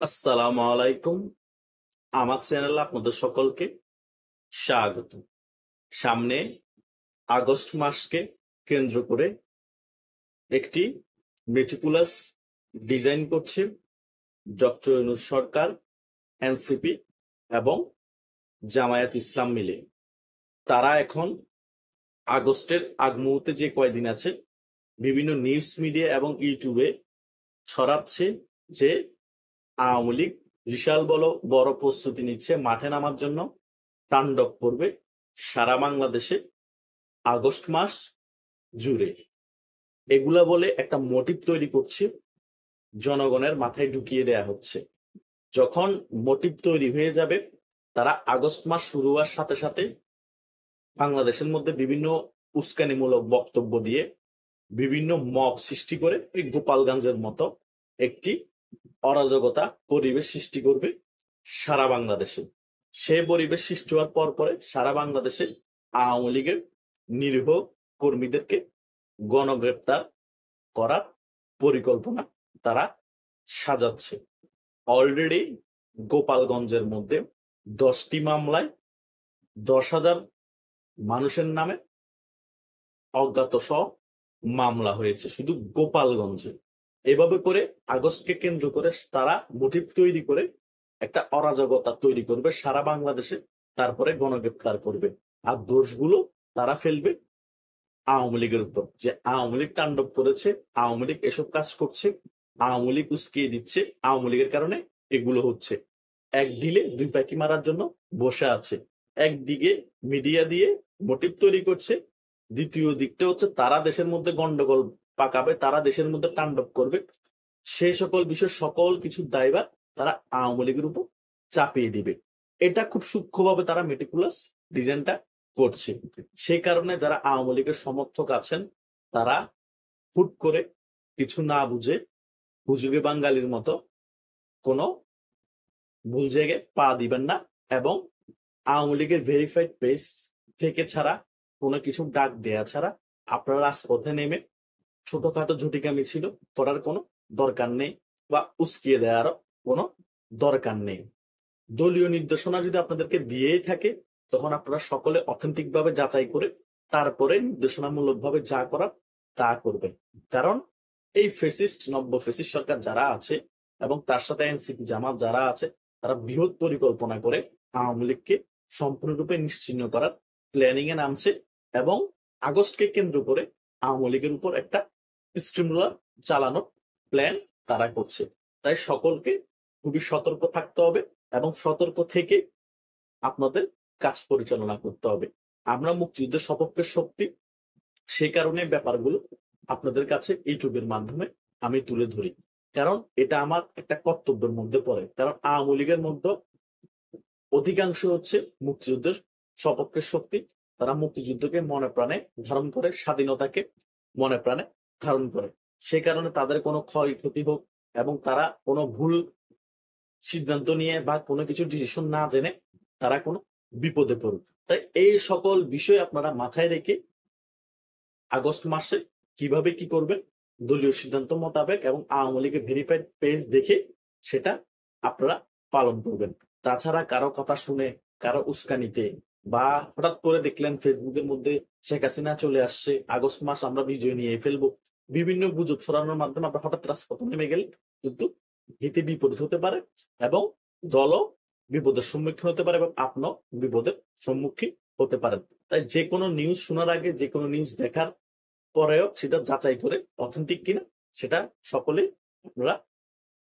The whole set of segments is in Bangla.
আসসালামু আলাইকুম। আমার চ্যানেলে আপনাদের সকলকে স্বাগত। সামনে আগস্ট মাসকে কেন্দ্র করে একটি মেটিকুলাস ডিজাইন করছে ডক্টর ইউনূস সরকার, এনসিপি এবং জামায়াত ইসলাম মিলে। তারা এখন আগস্টের আগ মুহূর্তে যে কয়দিন আছে বিভিন্ন নিউজ মিডিয়া এবং ইউটিউবে ছড়াচ্ছে যে আওয়ামী লীগ বিশাল বড় প্রস্তুতি নিচ্ছে মাঠে নামার জন্য, তাণ্ডব করবে সারা বাংলাদেশে আগস্ট মাস জুড়ে। এগুলা বলে একটা মোটিভ তৈরি করছে, জনগণের মাথায় ঢুকিয়ে দেয়া হচ্ছে। যখন মোটিভ তৈরি হয়ে যাবে, তারা আগস্ট মাস শুরু হওয়ার সাথে সাথে বাংলাদেশের মধ্যে বিভিন্ন উস্কানিমূলক বক্তব্য দিয়ে বিভিন্ন মব সৃষ্টি করে এই গোপালগঞ্জের মতো একটি অরাজকতা পরিবেশ সৃষ্টি করবে সারা বাংলাদেশে। সে পরিবেশ সৃষ্টি হওয়ার পরে সারা বাংলাদেশে আওয়ামী লীগের নিরীহ কর্মীদেরকে গণগ্রেপ্তার করার পরিকল্পনা তারা সাজাচ্ছে। অলরেডি গোপালগঞ্জের মধ্যে 10টি মামলায় 10,000 মানুষের নামে অজ্ঞাত সহ মামলা হয়েছে শুধু গোপালগঞ্জে। এভাবে করে আগস্টকে কেন্দ্র করে তারা মোটিভ তৈরি করে একটা অরাজকতা তৈরি করবে সারা বাংলাদেশে, তারপরে গণগ্রেপ্তার করবে। আর দোষগুলো তারা ফেলবে আওয়ামী লীগের উপর, যে আওয়ামী লীগ তাণ্ডব করেছে, আওয়ামী লীগ এসব কাজ করছে, আওয়ামী লীগ উস্কিয়ে দিচ্ছে, আওয়ামী লীগের কারণে এগুলো হচ্ছে। এক ঢিলে দুই পাখি মারার জন্য বসে আছে। একদিকে মিডিয়া দিয়ে মোটিভ তৈরি করছে, দ্বিতীয় দিকটা হচ্ছে তারা দেশের মধ্যে গন্ডগোল পাকাবে, তারা দেশের মধ্যে তাণ্ডব করবে। সেই সকল বিষয় সকল কিছুর দায়ভার তারা আওয়ামী লীগের উপর চাপিয়ে দিবে। এটা খুব সূক্ষ্মভাবে তারা মেটিকুলাস ডিজাইনটা করছে। সেই কারণে যারা আওয়ামী লীগের সমর্থক আছেন তারা হুট করে কিছু না বুঝে হুজুগে বাঙালির মতো কোনো ভুল জায়গায় পা দিবেন না, এবং আওয়ামী লীগের ভেরিফাইড পেজ থেকে ছাড়া কোনো কিছু ডাক দেয়া ছাড়া আপনারা রাজপথে নেমে ছোটখাটো ঝুটিকা মিছিল করার কোনো দরকার নেই, বা উস্কিয়ে দেওয়ারও কোনো দরকার নেই। দলীয় নির্দেশনা যদি আপনাদেরকে দিয়েই থাকে, তখন আপনারা সকলে অথেন্টিক ভাবে যাচাই করে তারপরে নির্দেশনামূলক ভাবে যা করার তা করবেন। কারণ এই ফেসিস্ট নব্য ফেসিস্ট সরকার যারা আছে এবং তার সাথে এনসিপি জামাত যারা আছে, তারা বৃহৎ পরিকল্পনা করে আওয়ামী লীগকে সম্পূর্ণরূপে নিশ্চিহ্ন করার প্ল্যানিং এ নামছে, এবং আগস্টকে কেন্দ্র করে আওয়ামী লীগের উপর একটা স্টিমুলার চালানোর প্ল্যান তারা করছে। তাই সকলকে খুবই সতর্ক থাকতে হবে এবং সতর্ক থেকে আপনাদের কাজ পরিচালনা করতে হবে। আমরা মুক্তিযুদ্ধের সপক্ষের শক্তি, সেই কারণে ব্যাপারগুলো আপনাদের কাছে ইউটিউবের মাধ্যমে আমি তুলে ধরি, কারণ এটা আমার একটা কর্তব্যের মধ্যে পড়ে। কারণ আওয়ামী লীগের মধ্যে অধিকাংশ হচ্ছে মুক্তিযুদ্ধের সপক্ষের শক্তি, তারা মুক্তিযুদ্ধকে মনে প্রাণে ধারণ করে, স্বাধীনতাকে মনে প্রাণে ধারণ করে। সে কারণে তাদের কোনো ক্ষয়ক্ষতি হোক এবং তারা কোনো ভুল সিদ্ধান্ত নিয়ে বা কোনো কিছু ডিসিশন না জেনে তারা কোনো বিপদে পড়ুক। তাই এই সকল বিষয় আপনারা মাথায় রেখে আগস্ট মাসে কিভাবে কি করবেন দলীয় সিদ্ধান্ত মোতাবেক এবং আওয়ামী লীগের ভেরিফাইড পেজ দেখে সেটা আপনারা পালন করবেন। তাছাড়া কারো কথা শুনে, কারো উস্কানিতে, বা হঠাৎ করে দেখলেন ফেসবুকের মধ্যে শেখ হাসিনা চলে আসছে, আগস্ট মাস আমরা বিজয় নিয়ে ফেলবো, বিভিন্ন গুজব ছড়ানোর মাধ্যমে আপনার হঠাৎ রাজপথে নেমে গেলে কিন্তু হিতে বিপরীত হতে পারে, এবং দলও বিপদের সম্মুখীন হতে পারে এবং আপনিও বিপদের সম্মুখীন হতে পারেন। তাই যে কোনো নিউজ শোনার আগে, যে কোনো নিউজ দেখার পরেও সেটা যাচাই করে অথেন্টিক কিনা সেটা সকলে আপনারা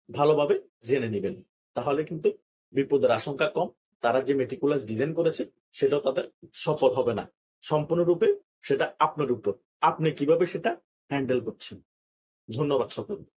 ভালোভাবে জেনে নেবেন। তাহলে কিন্তু বিপদের আশঙ্কা কম। তারা যে মেটিকুলাস ডিজাইন করেছে সেটাও তাদের সফল হবে না। সম্পূর্ণরূপে সেটা আপনার উপর, আপনি কিভাবে সেটা হ্যান্ডেল করছেন। ধন্যবাদ সকলকে।